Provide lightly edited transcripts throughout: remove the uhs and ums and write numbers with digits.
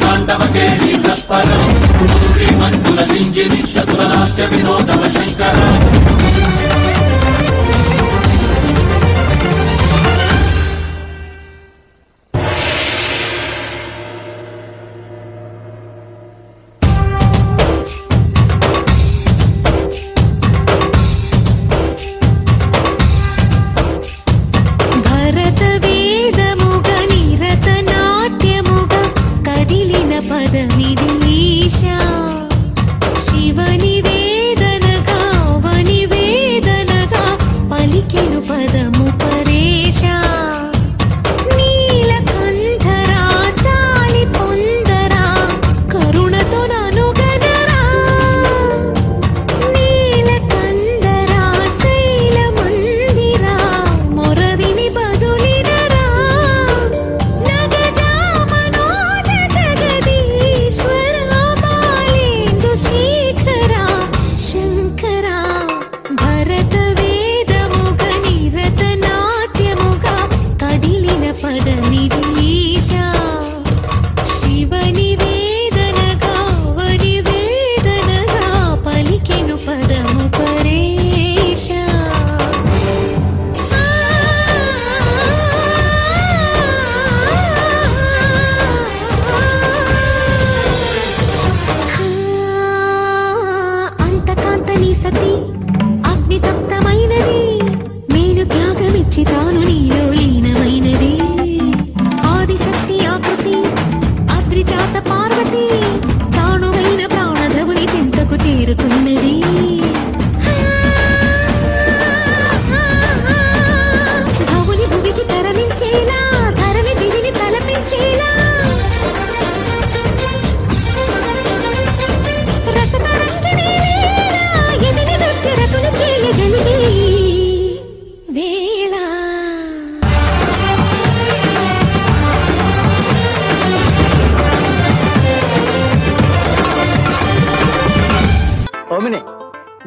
ताण्डवकेली तत्परं श्रीमञ्जुलजिञ्जिनि चतुरलास्य विनोदव शङ्कर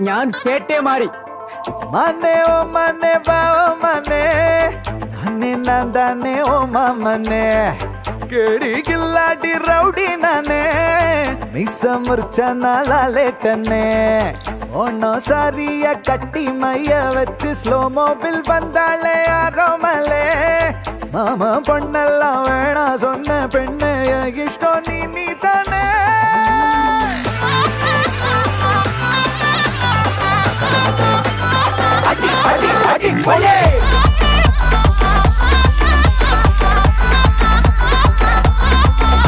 ഞാൻ കേട്ടേ മാറി മനെ ഓ മനെ ബാവ മനെ നന്നെ നന്ദനെ ഓ മമനെ കേടി കില്ലാടി రౌడీ ననే మిసముర్చన లాలేటనే ఓనోసారియ కట్టి మయ్య వెచ్చి స్లో మోబిల్ வந்தாளே ஆரோமலே மாமா பொண்ணெல்லாம் வேணா சொன்ன பெண்ணே இஷ்டம் நீ தானே அடி அடி போலே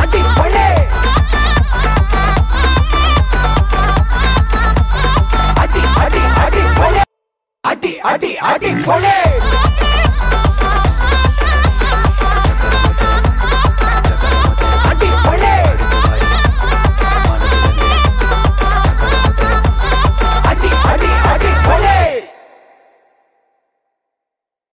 அடி போலே அடி அடி அடி போலே அடி அடி அடி போலே